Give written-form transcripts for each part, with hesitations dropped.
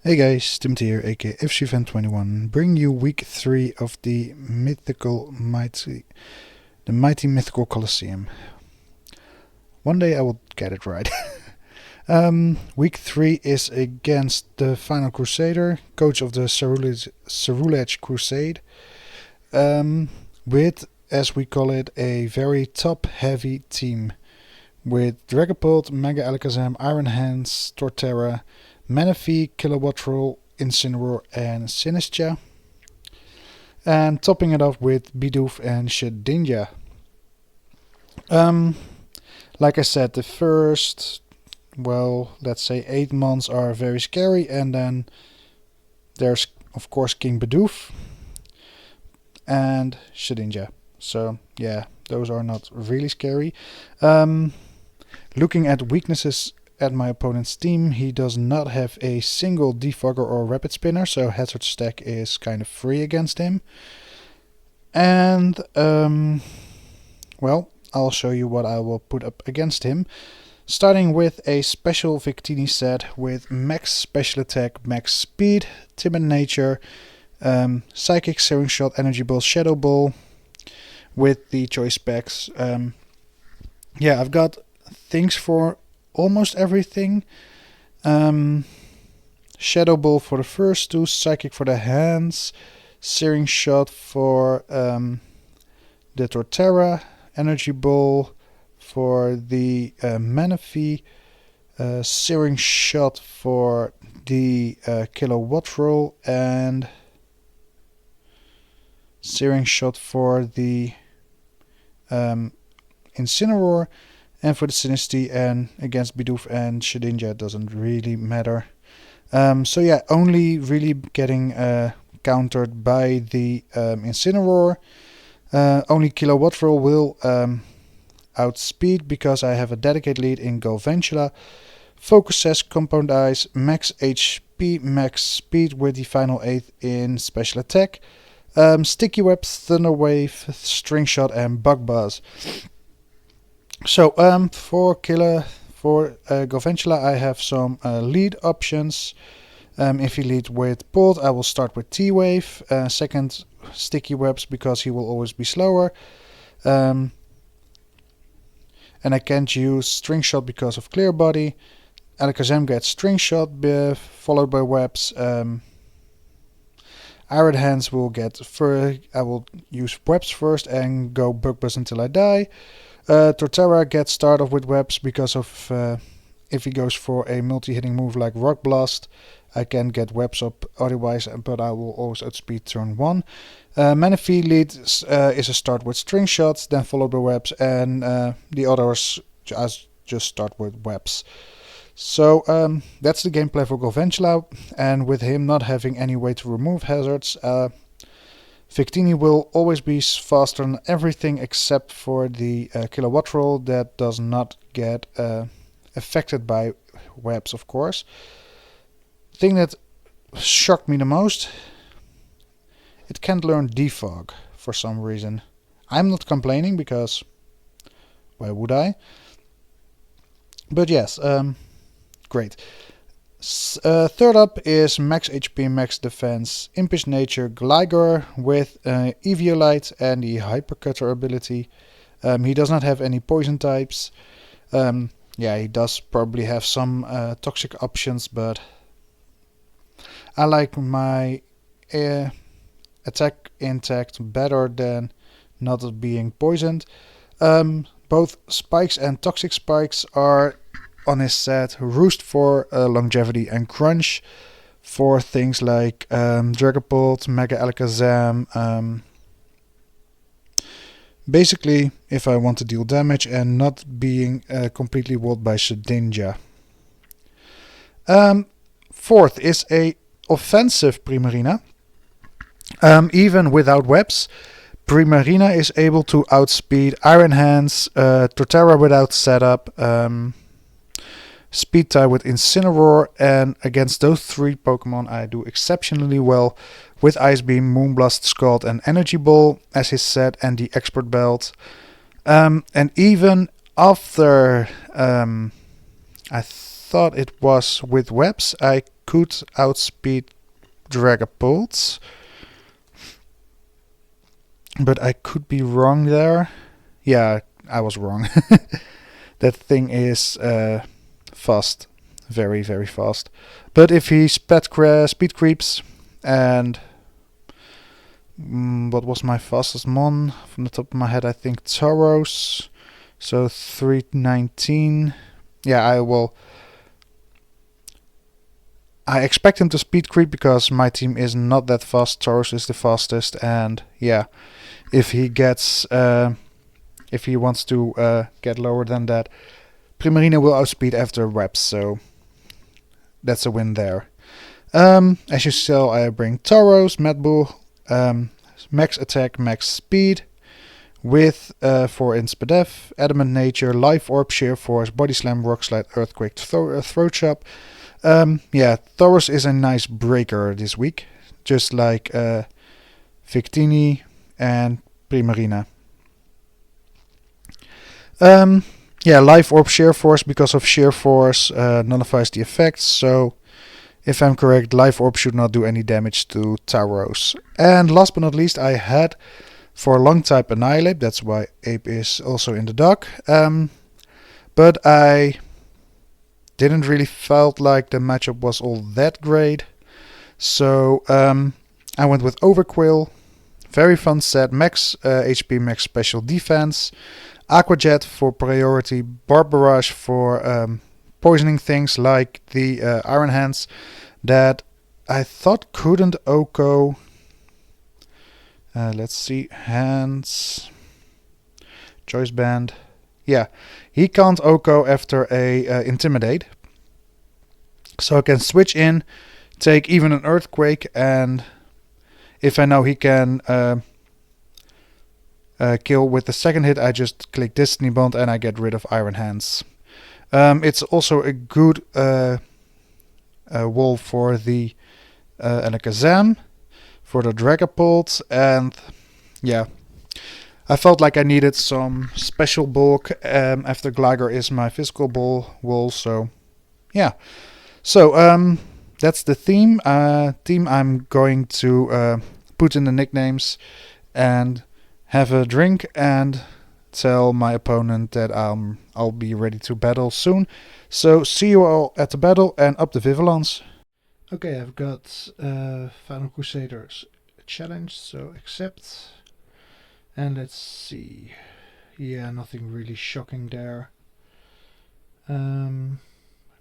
Hey guys, Timothy here, aka FCFan21, bringing you week 3 of the mighty mythical Colosseum. One day I will get it right. Week 3 is against the final Crusader, coach of the Ceruledge Crusade, with, as we call it, a very top-heavy team, with Dragapult, Mega Alakazam, Iron Hands, Torterra, Manaphy, Kilowattrel, Incineroar and Sinistcha. And topping it off with Bidoof and Shedinja. Like I said, the first, let's say 8 months are very scary, and then there's of course King Bidoof and Shedinja. So yeah, those are not really scary. Looking at weaknesses at my opponent's team, he does not have a single defogger or rapid spinner, so hazard stack is kind of free against him. And I'll show you what I will put up against him, starting with a special Victini set with max special attack, max speed, timid nature, psychic, searing shot, energy ball, shadow ball, with the choice specs. I've got things for almost everything. Shadow Ball for the first 2, Psychic for the hands, Searing Shot for the Torterra, Energy Ball for the Manaphy, Searing Shot for the Kilowattrel, and Searing Shot for the Incineroar. And for the Sinistcha and against Bidoof and Shedinja, it doesn't really matter. Only really getting countered by the Incineroar. Only Kilowattrel will outspeed because I have a dedicated lead in Galvantula. Focus Sash, Compound Eyes, max HP, max speed with the final 8 in special attack. Sticky Webs, Thunder Wave, String Shot and Bug Buzz. So for Galvantula I have some lead options. If he leads with Bolt, I will start with T-Wave. Second, Sticky Webs because he will always be slower. And I can't use String Shot because of Clear Body. Alakazam gets String Shot followed by Webs. Iron Hands will get I will use Webs first and go Bug Buzz until I die. Torterra gets started off with Webs because of if he goes for a multi-hitting move like Rock Blast, I can get Webs up otherwise, but I will always outspeed turn 1. Manaphy leads is a start with String Shots, then followed by Webs, and the others just start with Webs. So that's the gameplay for Galvantula, and with him not having any way to remove hazards, Victini will always be faster than everything except for the Kilowattrel that does not get affected by Webs, of course. The thing that shocked me the most, it can't learn Defog for some reason. I'm not complaining because why would I? But yes, great. Third up is max HP, max defense, Impish Nature, Gligar with Eviolite and the Hypercutter ability. He does not have any poison types. He does probably have some toxic options, but I like my attack intact better than not being poisoned. Both Spikes and Toxic Spikes are on his set. Roost for longevity and Crunch for things like Dragapult, Mega Alakazam. Basically, if I want to deal damage and not being completely walled by Shedinja. Fourth is a offensive Primarina. Even without Webs, Primarina is able to outspeed Iron Hands, Torterra without setup, Speed Tie with Incineroar, and against those 3 Pokemon I do exceptionally well with Ice Beam, Moonblast, Scald and Energy Ball as his set and the Expert Belt. And even after I thought it was with Webs, I could outspeed Dragapult, but I could be wrong there. Yeah, I was wrong. That thing is fast, very very fast. But if he speed creeps and what was my fastest mon from the top of my head? I think Tauros. So 319. Yeah, I expect him to speed creep because my team is not that fast. Tauros is the fastest, and yeah, if he gets if he wants to get lower than that, Primarina will outspeed after webs. So that's a win there. As you saw, I bring Tauros, Mad Bull, max attack, max speed, with 4 in Spadef, Adamant Nature, Life Orb, Sheer Force, Body Slam, Rock Slide, Earthquake, Throat Chop. Yeah, Tauros is a nice breaker this week, just like Victini and Primarina. Yeah, Life Orb, Sheer Force, because of Sheer Force nullifies the effects, so if I'm correct, Life Orb should not do any damage to Tauros. And last but not least, I had for a long time Annihilate, that's why Ape is also in the dock. But I didn't really felt like the matchup was all that great. So I went with Overquill, very fun set, max HP, max special defense, Aquajet for priority, Barbarage for poisoning things like the Iron Hands that I thought couldn't OHKO. Let's see, hands, choice band. Yeah, he can't OHKO after a intimidate. So I can switch in, take even an earthquake, and if I know he can kill with the second hit, I just click Destiny Bond and I get rid of Iron Hands. It's also a good wall for the Alakazam, for the Dragapult, and yeah, I felt like I needed some special bulk after Gligar is my physical wall, so yeah. So that's the theme. I'm going to put in the nicknames and have a drink and tell my opponent that I'll be ready to battle soon. So see you all at the battle and up the Vivillons. Okay, I've got Final Crusaders challenge, so accept. And let's see. Yeah, nothing really shocking there. No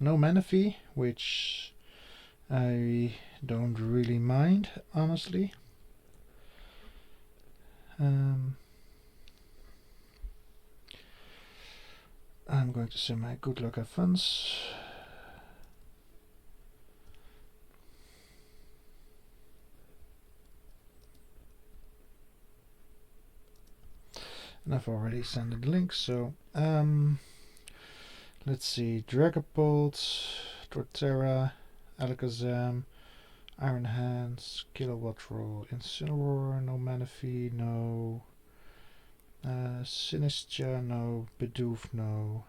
Manaphy, which I don't really mind, honestly. I'm going to say my good luck, have funs. And I've already sent the link, so let's see, Dragapult, Torterra, Alakazam, Iron Hands, Kilowatt Roll, Incineroar, no Manaphy, no Sinistra, no Bidoof, no.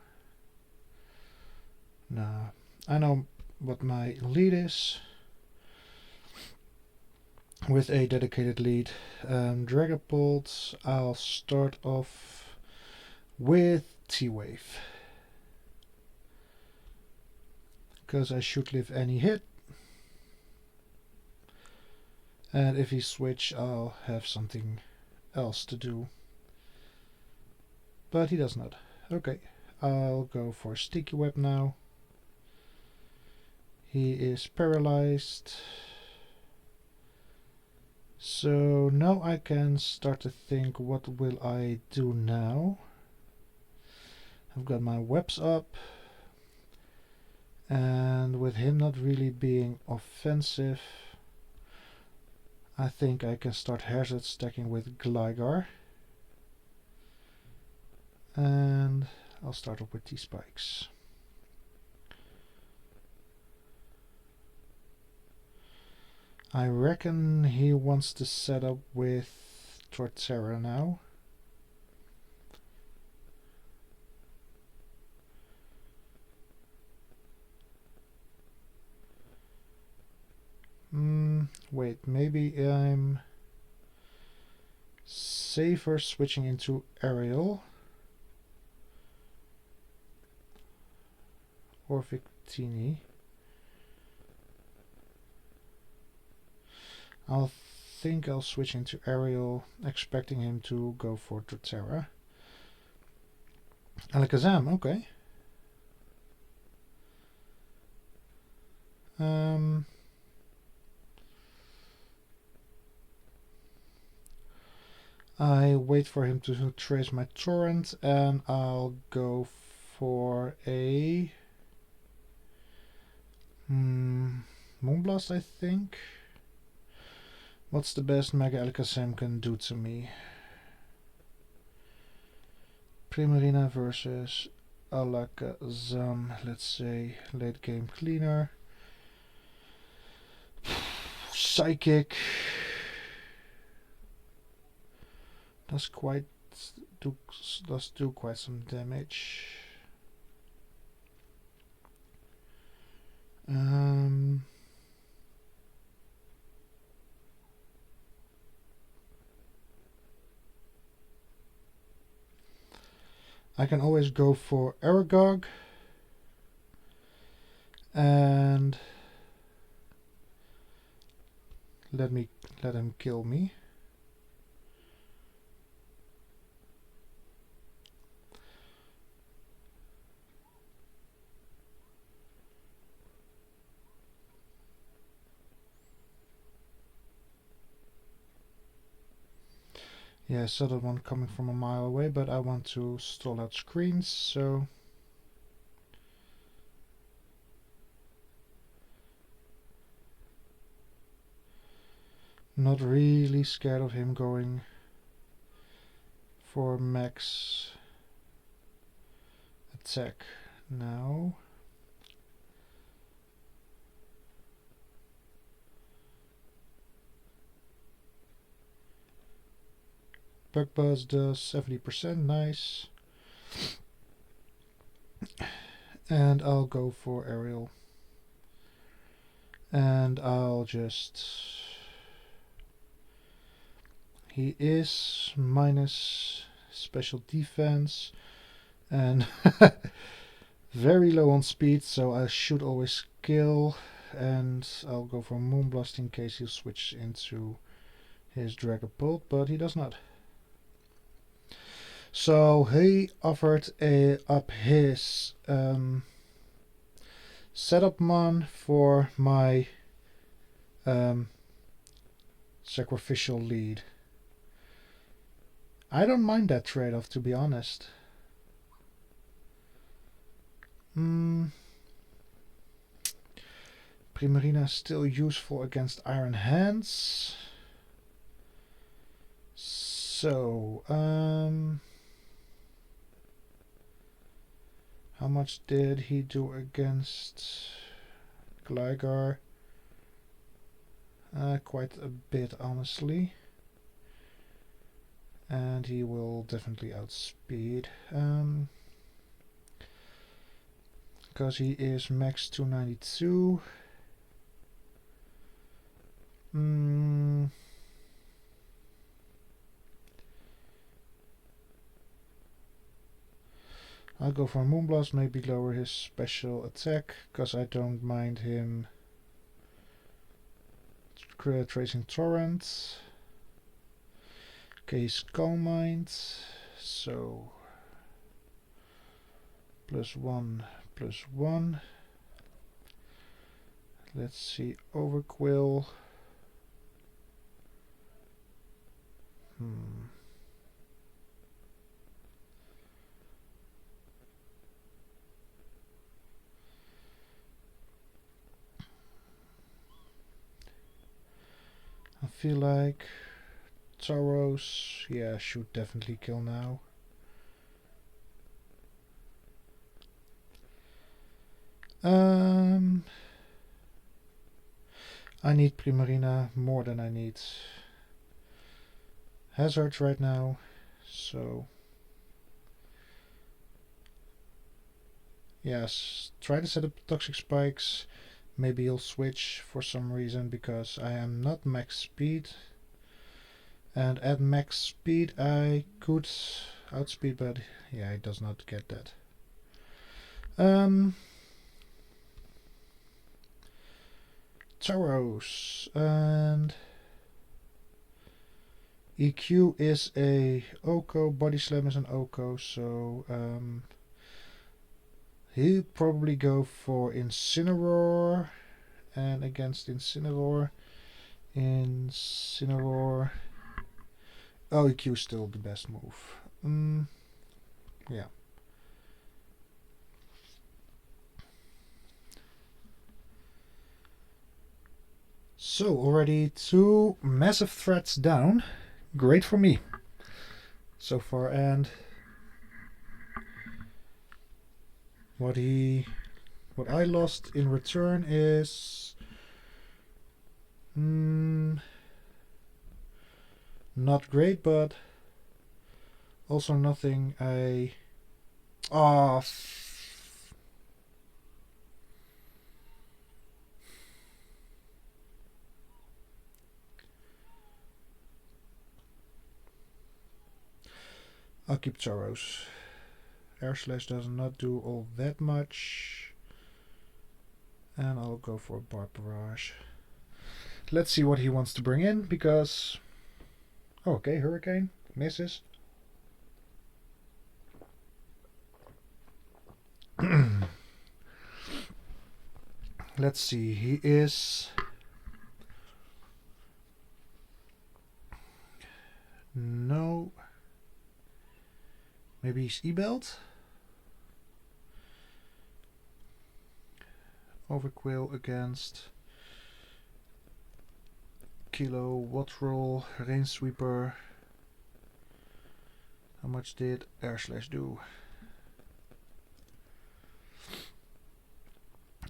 Nah, I know what my lead is. With a dedicated lead, Dragapult, I'll start off with T-Wave, because I should live any hit, and if he switch I'll have something else to do, but he does not. Okay, I'll go for Sticky Web now. He is paralyzed. So now I can start to think, what will I do now? I've got my webs up, and with him not really being offensive, I think I can start hazard stacking with Gligar. And I'll start off with T-Spikes. I reckon he wants to set up with Torterra now. Wait, maybe I'm safer switching into aerial. Or Victini. I'll think I'll switch into aerial, expecting him to go for Torterra. Alakazam, okay. I wait for him to trace my torrent, and I'll go for a Moonblast, I think. What's the best Mega Alakazam can do to me? Primarina versus Alakazam, let's say late game cleaner. Psychic does do quite some damage. I can always go for Aragog and let him kill me. Yeah, I saw that one coming from a mile away, but I want to stall out screens, so not really scared of him going for max attack now. Bug Buzz does 70%, nice. And I'll go for aerial. And I'll just... He is minus special defense and very low on speed, so I should always kill. And I'll go for Moonblast in case he'll switch into his Dragapult, but he does not. So he offered up his setup mon for my sacrificial lead. I don't mind that trade-off, to be honest. Primarina is still useful against Iron Hands. So, how much did he do against Gligar? Quite a bit, honestly. And he will definitely outspeed. Because he is max 292. I'll go for Moonblast, maybe lower his special attack, because I don't mind him tracing Torrent. Okay, he's Calm Mind, so +1/+1. Let's see, Overquill. I feel like Tauros, yeah, should definitely kill now. I need Primarina more than I need Hazard right now, so yes, try to set up Toxic Spikes, Maybe he'll switch for some reason because I am not max speed. And at max speed I could outspeed, but yeah, he does not get that. Taros, and EQ is a Oko, Body Slam is an Oko, so he'll probably go for Incineroar, and against Incineroar, oh, EQ is still the best move. Yeah. So already 2 massive threats down. Great for me so far, and what I lost in return is not great, but also nothing I'll keep Taros. Air Slash does not do all that much. And I'll go for a Barb Barrage. Let's see what he wants to bring in, because... Oh, okay, Hurricane. Misses. Let's see, he is... No... Maybe he's E-Belt? Overquill against Kilo, Watt-Roll, Rain Sweeper. How much did Air Slash do?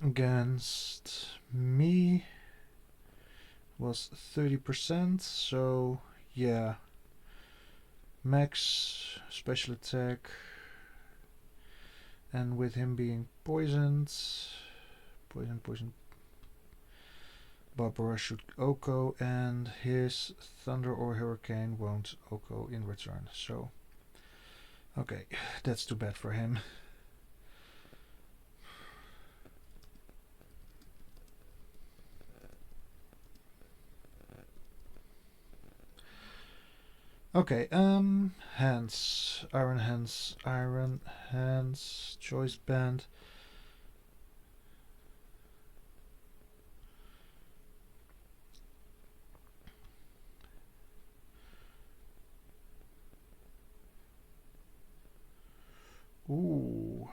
Against me was 30%, so yeah. Max special attack, and with him being poisoned, poison, Barbara should Oko, and his Thunder or Hurricane won't Oko in return. So, okay, that's too bad for him. Okay, hands, Iron Hands, Choice Band. Ooh.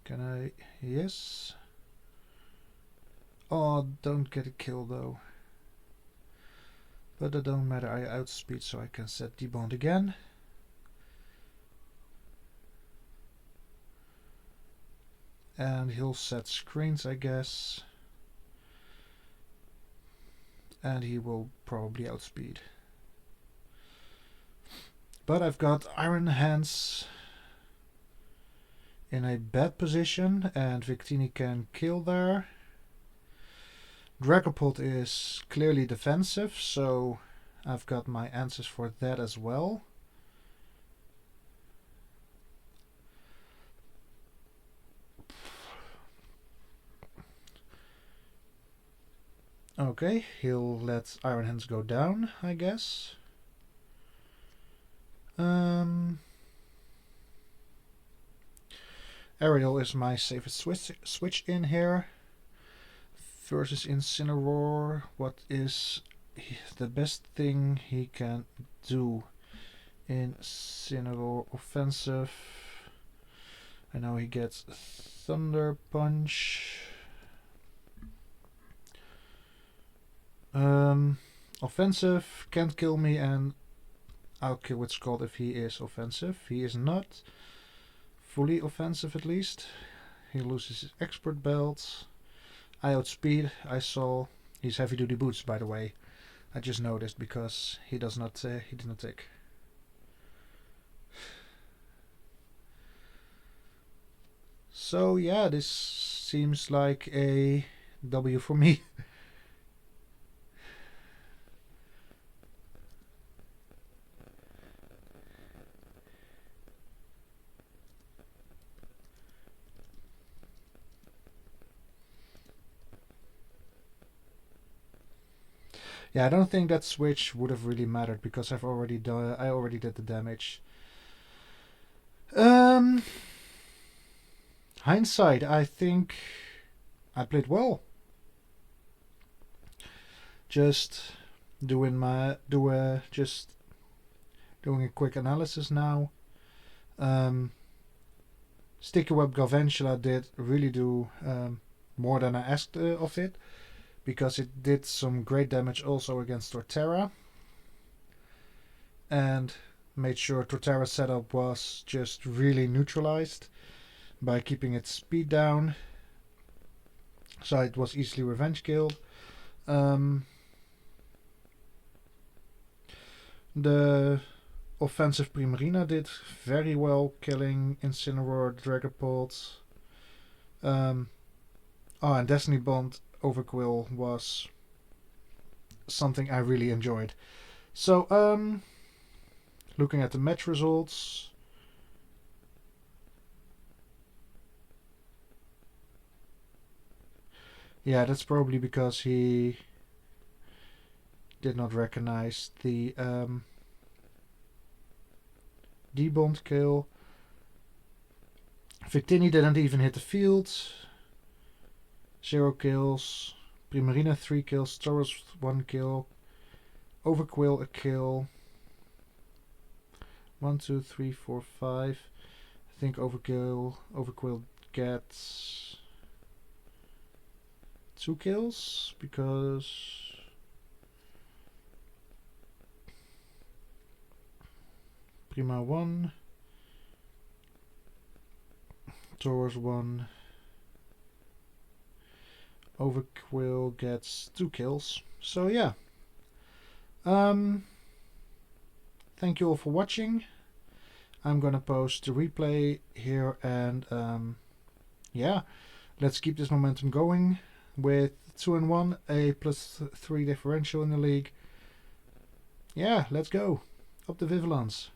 Can I? Yes. Oh, don't get a kill though. But that don't matter, I outspeed, so I can set debond again. And he'll set screens, I guess. And he will probably outspeed. But I've got Iron Hands in a bad position, and Victini can kill there. Dragapult is clearly defensive, so I've got my answers for that as well. Okay, he'll let Iron Hands go down, I guess. Aerial is my safest switch in here. Versus Incineroar, what is the best thing he can do? Incineroar offensive. I know he gets Thunder Punch. Offensive, can't kill me, and I'll kill with Scald if he is offensive. He is not fully offensive, at least. He loses his expert belt. I outspeed. I saw his heavy duty boots, by the way. I just noticed because he does not he did not take. So yeah, this seems like a W for me. Yeah, I don't think that switch would have really mattered because I already did the damage. Hindsight, I think I played well. Just just doing a quick analysis now. Sticky Web Garvantula did really do more than I asked of it, because it did some great damage also against Torterra, and made sure Torterra's setup was just really neutralized by keeping its speed down, so it was easily revenge killed. The offensive Primarina did very well, killing Incineroar, Dragapult. And Destiny Bond Overquill was something I really enjoyed. So, looking at the match results. Yeah, that's probably because he did not recognize the D-Bond kill. Victini didn't even hit the field. 0 kills. Primarina 3 kills. Tauros 1 kill. Overquill a kill. 1, 2, 3, 4, 5. I think Overquill gets 2 kills because Prima 1, Tauros 1, Overquill gets 2 kills. So yeah. Thank you all for watching. I'm gonna post the replay here, and yeah, let's keep this momentum going with 2-1, a +3 differential in the league. Yeah, let's go. Up the Vivillons.